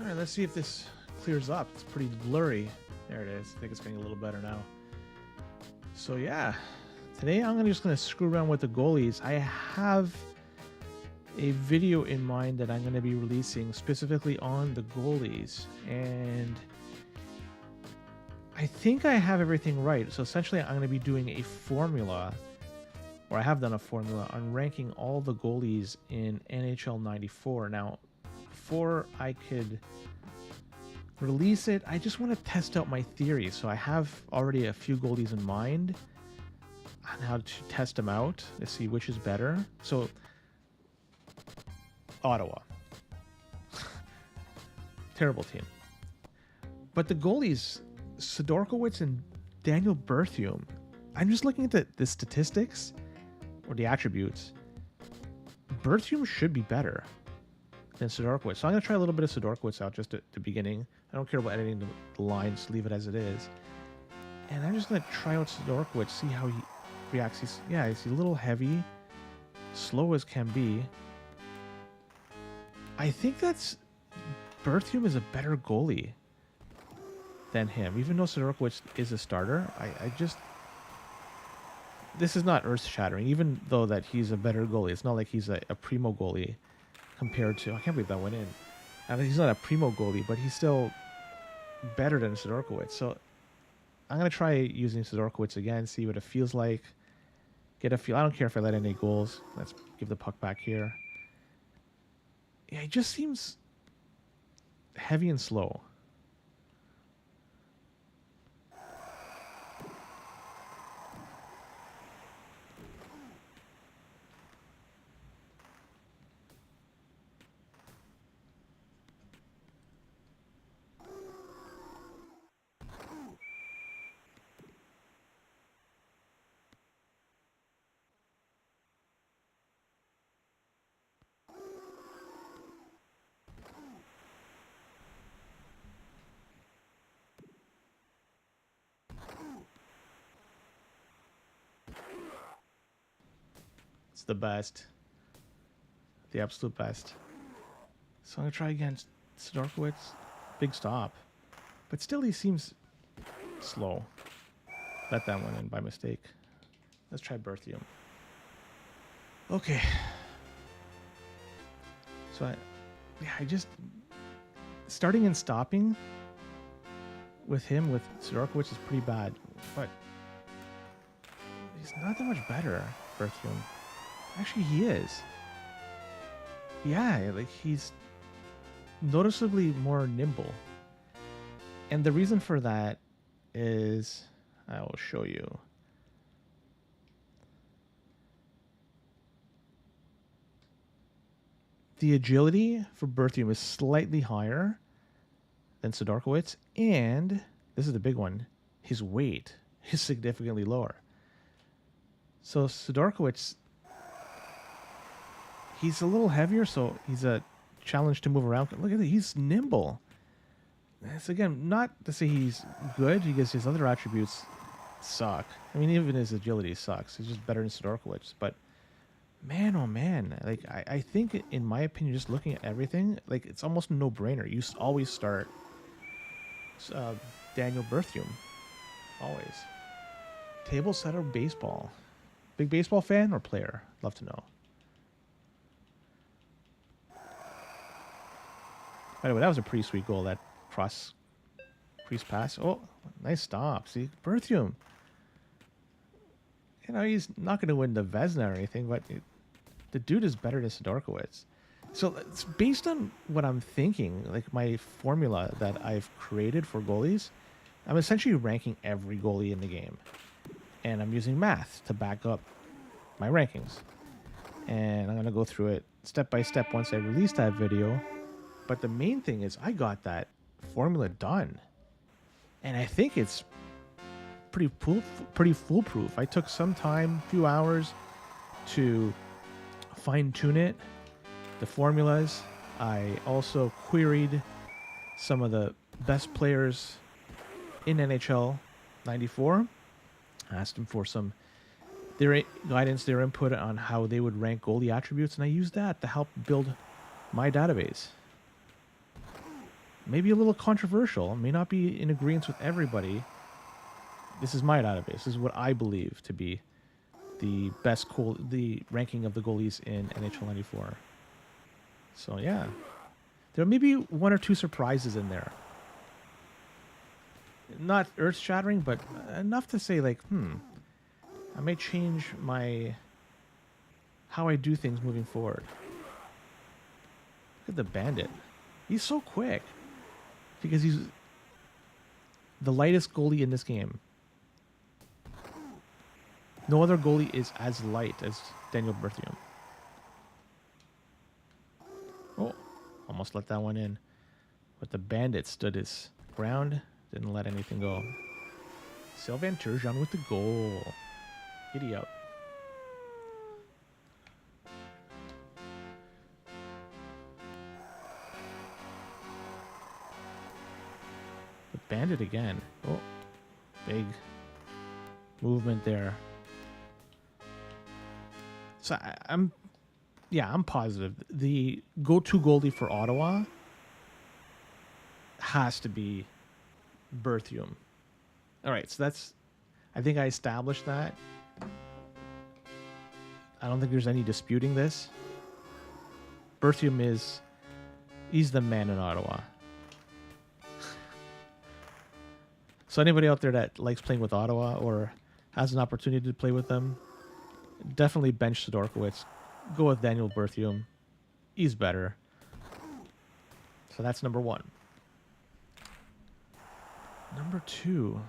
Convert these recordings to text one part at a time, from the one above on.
right, let's see if this clears up. It's pretty blurry. There it is. I think it's getting a little better now. So yeah, today I'm just gonna screw around with the goalies. I have a video in mind that I'm going to be releasing specifically on the goalies, and I think I have everything right. So essentially I'm going to be doing a formula, or I have done a formula on ranking all the goalies in NHL 94. Now, before I could release it, I just want to test out my theory. So I have already a few goalies in mind on how to test them out to see which is better. So Ottawa. Terrible team. But the goalies, Sidorkowicz and Daniel Berthiaume, I'm just looking at the statistics or the attributes. Berthiaume should be better than Sidorkowicz. So I'm going to try a little bit of Sidorkowicz out just at the beginning. I don't care about editing the lines, leave it as it is. And I'm just going to try out Sidorkowicz, see how he reacts. He's a little heavy, slow as can be. I think Berthiaume is a better goalie than him, even though Sidorkowicz is a starter. This is not earth-shattering, even though that he's a better goalie. It's not like he's a primo goalie compared to, I can't believe that went in. I mean, he's not a primo goalie, but he's still better than Sidorkowicz. So I'm going to try using Sidorkowicz again, see what it feels like. Get a feel. I don't care if I let in any goals. Let's give the puck back here. Yeah, he just seems heavy and slow. It's the best. The absolute best. So I'm going to try against Sidorkowicz. Big stop. But still he seems slow. Let that one in by mistake. Let's try Berthiaume. Okay. So I just... starting and stopping with him, with Sidorkowicz, is pretty bad. But he's not that much better, Berthiaume. Actually, he is. Yeah, like he's noticeably more nimble. And the reason for that is, I will show you. The agility for Berthiaume is slightly higher than Sidorkowicz, and this is the big one, his weight is significantly lower. So Sidorkowicz, he's a little heavier, so he's a challenge to move around. Look at it, he's nimble. It's, again, not to say he's good, because his other attributes suck. I mean, even his agility sucks. He's just better than Sidorkowicz. But man, oh man, like I think, in my opinion, just looking at everything, like it's almost a no-brainer. You always start Daniel Berthiaume. Always. Table setter baseball. Big baseball fan or player? Love to know. By the way, that was a pretty sweet goal, that cross crease pass. Oh, nice stop. See, Berthiaume. You know, he's not going to win the Vezina or anything, but the dude is better than Sidorkowicz. So it's based on what I'm thinking, like my formula that I've created for goalies. I'm essentially ranking every goalie in the game. And I'm using math to back up my rankings. And I'm going to go through it step by step once I release that video. But the main thing is I got that formula done. And I think it's pretty foolproof. I took some time, a few hours, to fine-tune it, the formulas. I also queried some of the best players in NHL 94. I asked them for their guidance, their input on how they would rank goalie attributes, and I used that to help build my database. maybe a little controversial, may not be in agreement with everybody. This is my database. This is what I believe to be the best the ranking of the goalies in NHL 94. So yeah, there may be one or two surprises in there. Not earth-shattering, but enough to say like, I may change how I do things moving forward. Look at the Bandit. He's so quick because he's the lightest goalie in this game. No other goalie is as light as Daniel Berthiaume. Oh, almost let that one in. But the Bandit stood his ground, didn't let anything go. Sylvain Turgeon with the goal. Giddy up. The Bandit again. Oh, big movement there. So I'm positive. The go-to goalie for Ottawa has to be Berthiaume. All right, so I think I established that. I don't think there's any disputing this. Berthiaume he's the man in Ottawa. So anybody out there that likes playing with Ottawa or has an opportunity to play with them, definitely bench Sidorkiewicz. Go with Daniel Berthiaume. He's better. So that's number one. Number two.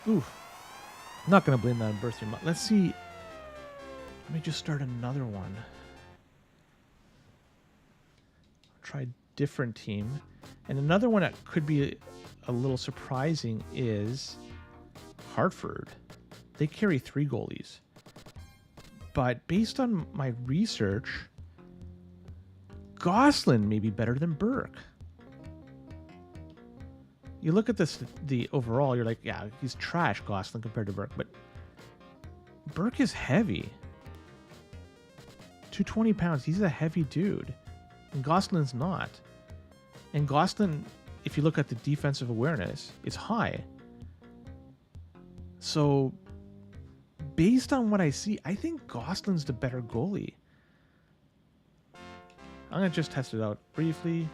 Ooh. I'm not going to blame that on Berthiaume. Let's see. Let me just start another one. Try a different team. And another one that could be a little surprising is Hartford. They carry 3 goalies. But based on my research, Gosselin may be better than Burke. You look at the overall, you're like, yeah, he's trash, Gosselin, compared to Burke. But Burke is heavy. 220 pounds. He's a heavy dude. And Gosselin's not. And Gosselin, if you look at the defensive awareness, is high. So based on what I see, I think Gosselin's the better goalie. I'm going to just test it out briefly.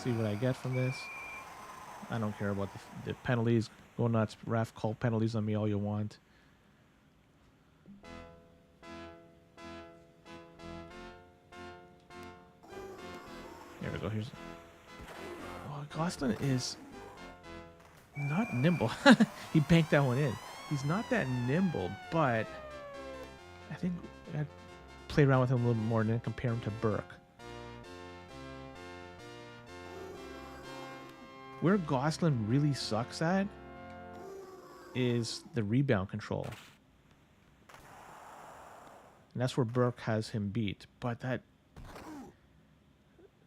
See what I get from this. I don't care about the penalties. Go nuts. Ref, call penalties on me all you want. Here we go. Here's... Oh, Gosselin is not nimble. He banked that one in. He's not that nimble, but I think I'd play around with him a little more and then compare him to Burke. Where Gosselin really sucks at is the rebound control. And that's where Burke has him beat. But that...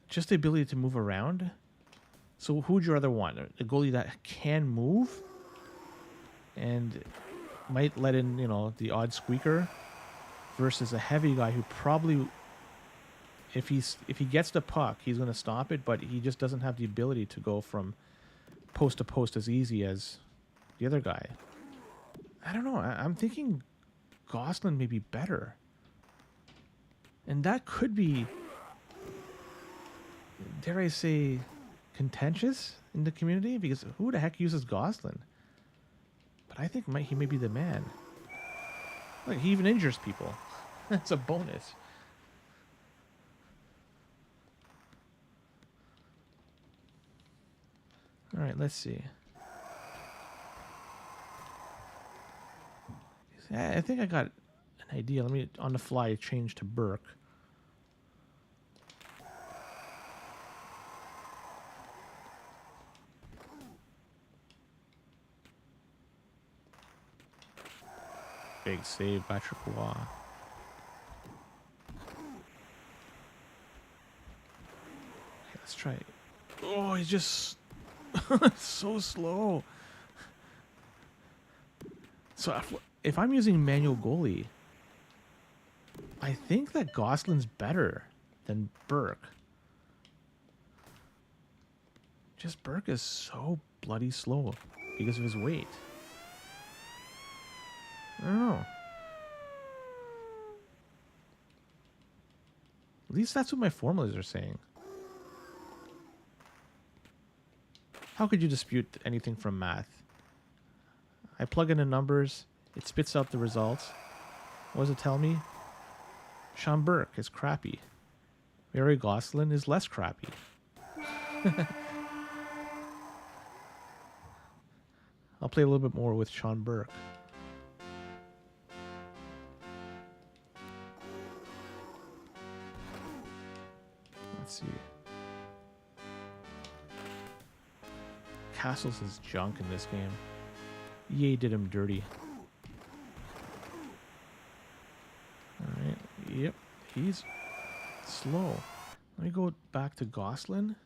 just the ability to move around. So who would you rather want? A goalie that can move and might let in, the odd squeaker, versus a heavy guy who probably, if he gets the puck, he's going to stop it, but he just doesn't have the ability to go from post to post as easy as the other guy. I don't know. I'm thinking Gosselin may be better. And that could be, dare I say, contentious in the community, because who the heck uses Gosselin? But I think he may be the man. Like, he even injures people. That's a bonus. All right, let's see. I think I got an idea. Let me, on the fly, change to Burke. Big save by Tricois. Okay, let's try it. Oh, he's just so slow. So if I'm using manual goalie, I think that Gosselin's better than Burke. Just Burke is so bloody slow because of his weight. I don't know. At least that's what my formulas are saying. How could you dispute anything from math? I plug in the numbers, it spits out the results. What does it tell me? Sean Burke is crappy. Mary Gosselin is less crappy. I'll play a little bit more with Sean Burke. Let's see. Castles is junk in this game. EA did him dirty. Alright, yep, he's slow. Let me go back to Gosselin.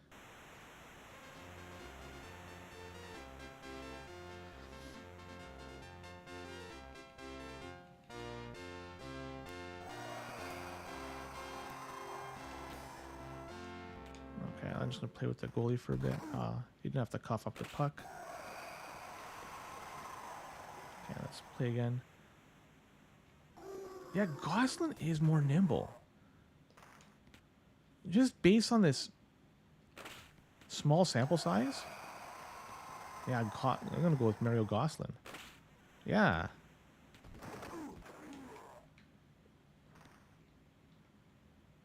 Okay, I'm just going to play with the goalie for a bit. He didn't have to cough up the puck. Okay, let's play again. Yeah, Gosselin is more nimble. Just based on this small sample size. Yeah, I'm going to go with Mario Gosselin. Yeah.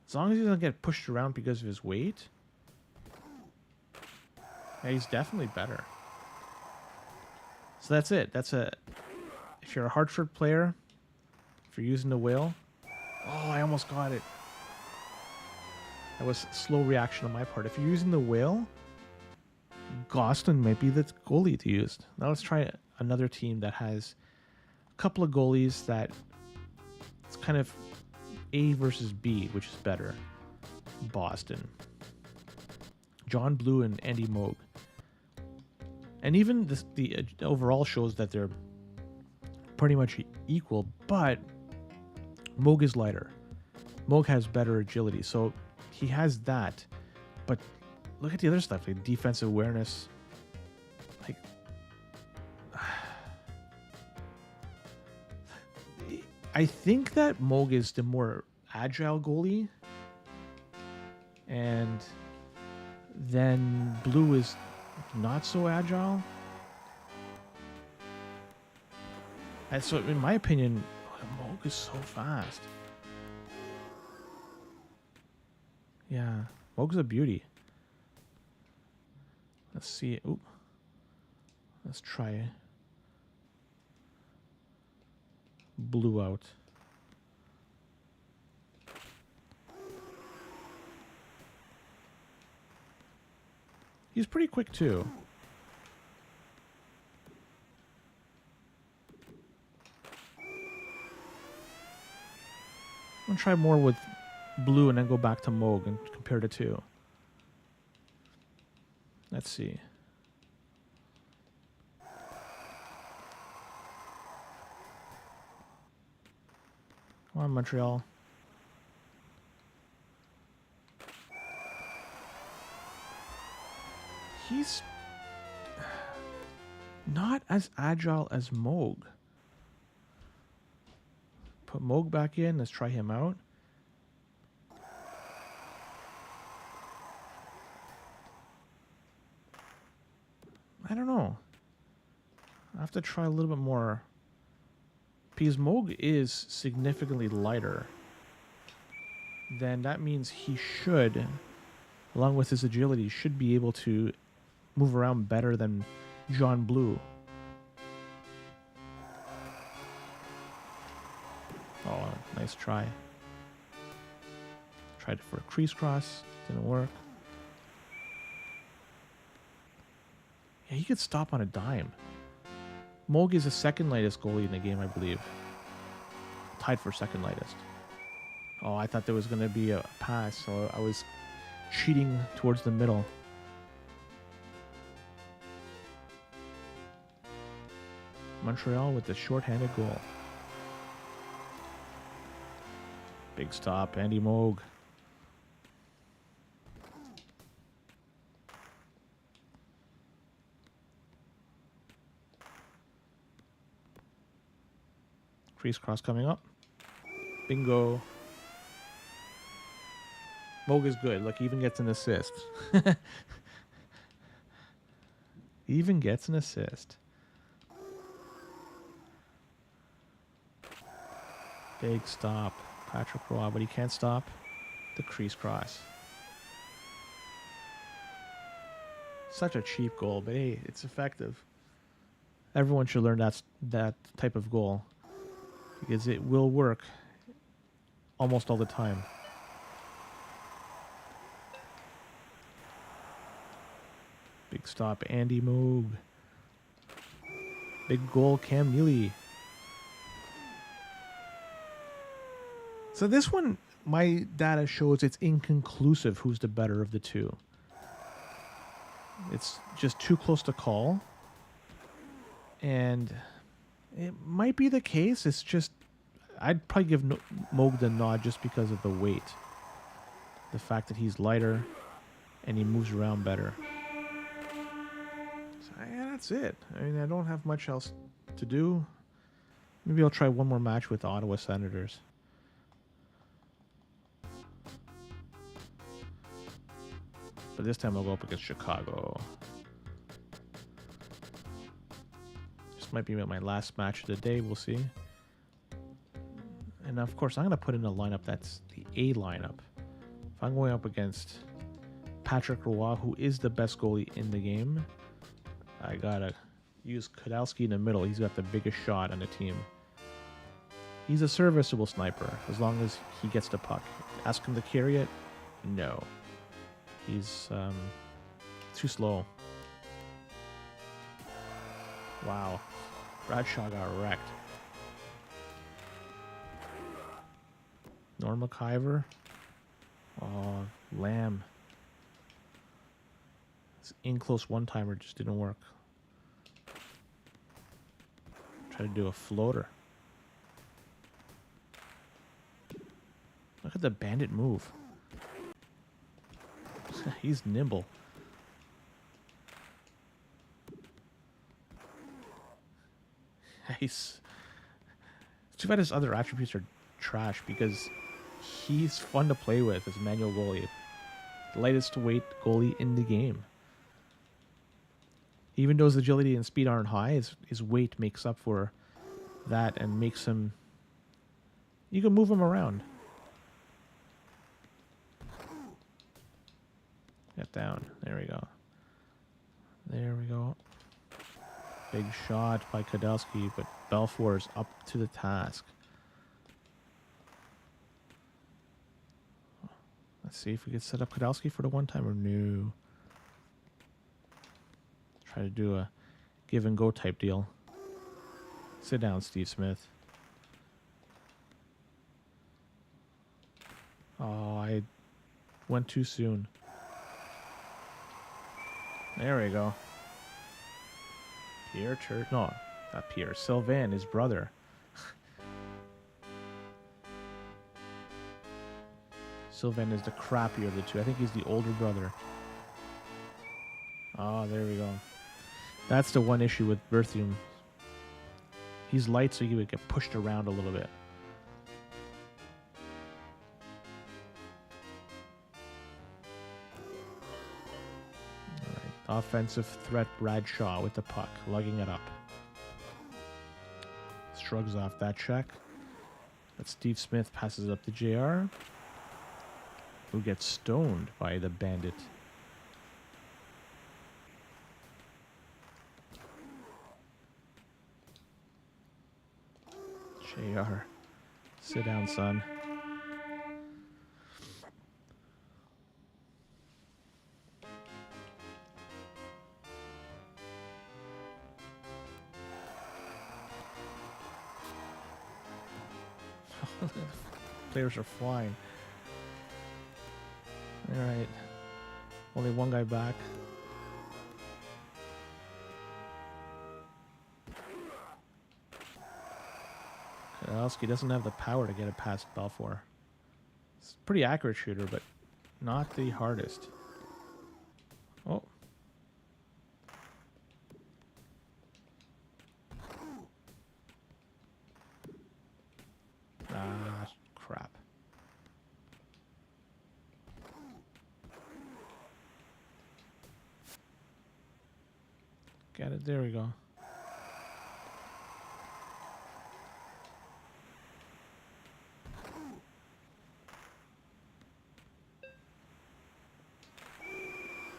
As long as he doesn't get pushed around because of his weight. Yeah, he's definitely better. So that's it. If you're a Hartford player, if you're using the whale. Oh, I almost got it. That was slow reaction on my part. If you're using the whale, Gosselin might be the goalie to use. Now let's try another team that has a couple of goalies that it's kind of A versus B, which is better. Boston. John Blue and Andy Moog. And even the overall shows that they're pretty much equal, but Moog is lighter. Moog has better agility, so he has that. But look at the other stuff, like defensive awareness. Like, I think that Moog is the more agile goalie, and then Blue is not so agile. And so, in my opinion, Moog is so fast. Yeah, Moog's a beauty. Let's see. Oop. Let's try Blue out. He's pretty quick too. I'm gonna try more with Blue and then go back to Moog and compare the two. Let's see. Come on, Montreal. He's not as agile as Moog. Put Moog back in. Let's try him out. I don't know. I have to try a little bit more. Because Moog is significantly lighter. Then that means he should, along with his agility, should be able to move around better than John Blue. Oh, nice try. Tried for a crease cross. Didn't work. Yeah, he could stop on a dime. Moog is the second lightest goalie in the game, I believe. Tied for second lightest. Oh, I thought there was going to be a pass, so I was cheating towards the middle. Montreal with the shorthanded goal. Big stop, Andy Moog. Crease cross coming up. Bingo. Moog is good. Look, he even gets an assist. He even gets an assist. Big stop. Patrick Roy, but he can't stop the crease cross. Such a cheap goal, but hey, it's effective. Everyone should learn that type of goal because it will work almost all the time. Big stop, Andy Moog. Big goal, Cam Neely. So this one, my data shows it's inconclusive who's the better of the two. It's just too close to call. And it might be the case. It's just, I'd probably give Moog the nod just because of the weight. The fact that he's lighter and he moves around better. So yeah, that's it. I mean, I don't have much else to do. Maybe I'll try one more match with the Ottawa Senators. But this time I'll go up against Chicago. This might be my last match of the day. We'll see. And of course, I'm going to put in a lineup that's the A lineup. If I'm going up against Patrick Roy, who is the best goalie in the game, I got to use Kadalski in the middle. He's got the biggest shot on the team. He's a serviceable sniper as long as he gets the puck. Ask him to carry it? No. He's too slow. Wow. Bradshaw got wrecked. Norm McIver. Oh, Lamb. This in-close one-timer just didn't work. Try to do a floater. Look at the bandit move. He's nimble. It's too bad his other attributes are trash because he's fun to play with as a manual goalie. The lightest weight goalie in the game. Even though his agility and speed aren't high, his weight makes up for that and makes him... You can move him around. Get down. There we go. There we go. Big shot by Kadalski, but Belfour is up to the task. Let's see if we can set up Kadalski for the one-timer. No. Try to do a give-and-go type deal. Sit down, Steve Smith. Oh, I went too soon. There we go. Pierre Church. No, not Pierre. Sylvain, his brother. Sylvain is the crappier of the two. I think he's the older brother. Oh, there we go. That's the one issue with Berthium. He's light, so he would get pushed around a little bit. Offensive threat Bradshaw with the puck, lugging it up. Shrugs off that check. But Steve Smith passes it up to JR, who gets stoned by the bandit. JR, sit down, son. Players are flying. Alright. Only one guy back. Kadalski doesn't have the power to get it past Belfour. It's a pretty accurate shooter, but not the hardest. Oh. Get it. There we go.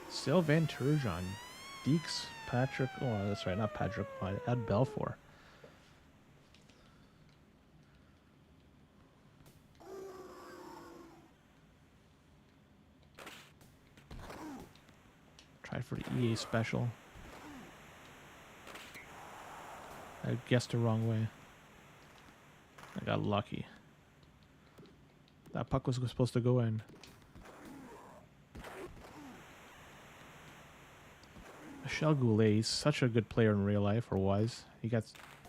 Sylvain Turgeon. Deeks, Patrick. Oh, that's right. Not Patrick. Ed Belfour. Try for the EA special. I guessed the wrong way. I got lucky. That puck was supposed to go in. Michel Goulet, he's such a good player in real life, or was. He got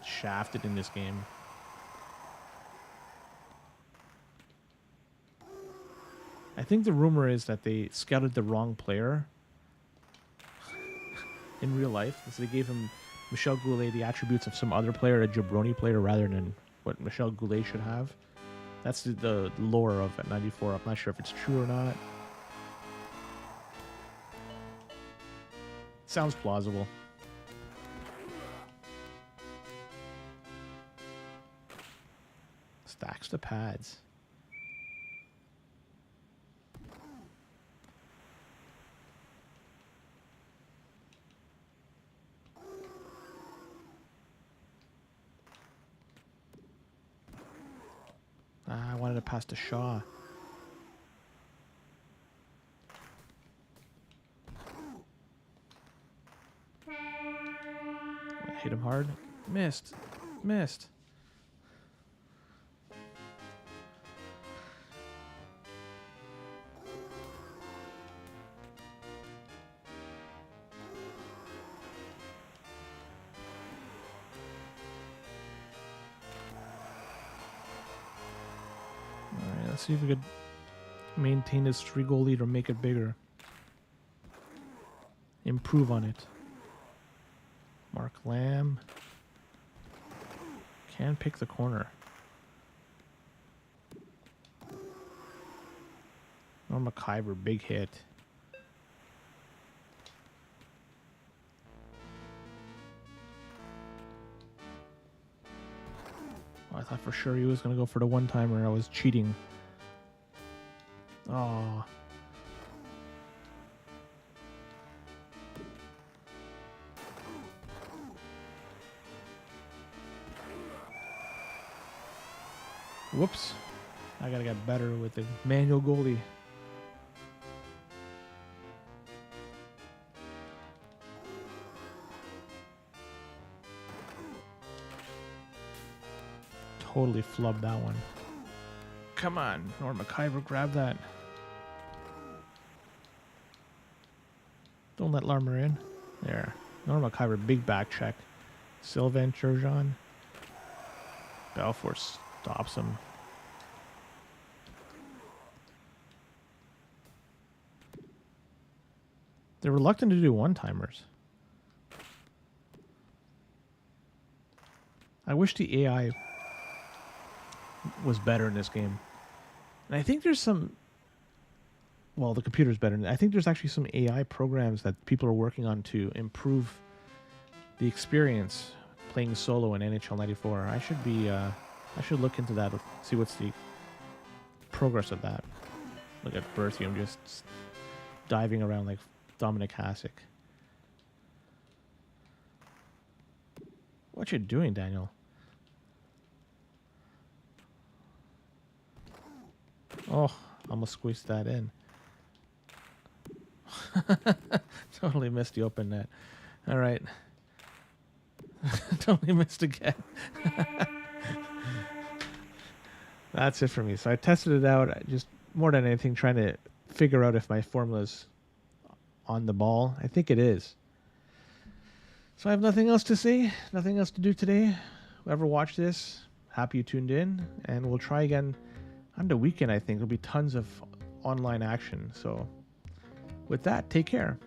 shafted in this game. I think the rumor is that they scouted the wrong player in real life. So they gave him, Michel Goulet, the attributes of some other player, a jabroni player, rather than what Michel Goulet should have. That's the lore of at 94. I'm not sure if it's true or not. Sounds plausible. Stacks the pads. I wanted to pass to Shaw. Hit him hard. Missed. Missed. Alright, let's see if we could maintain this 3-goal lead or make it bigger. Improve on it. Mark Lamb can pick the corner. Norma Kyber, big hit. Oh, I thought for sure he was going to go for the one-timer. I was cheating. Oh. Whoops. I gotta get better with the manual goalie. Totally flubbed that one. Come on, Norma Kyber, grab that. Don't let Larmer in. There. Norma Kyber, big back check. Sylvain Turgeon. Belfour stops him. They're reluctant to do one-timers. I wish the AI was better in this game. And I think there's some... Well, the computer's better. I think there's actually some AI programs that people are working on to improve the experience playing solo in NHL 94. I should be... I should look into that, see what's the progress of that. Look at Berthium just diving around like Dominic Hasek. What you doing, Daniel? Oh, almost squeezed that in. Totally missed the open net. All right. Totally missed again. That's it for me. So I tested it out, just more than anything, trying to figure out if my formula's on the ball. I think it is. So I have nothing else to say, nothing else to do today. Whoever watched this, happy you tuned in, and we'll try again on the weekend. I think there'll be tons of online action. So with that, take care.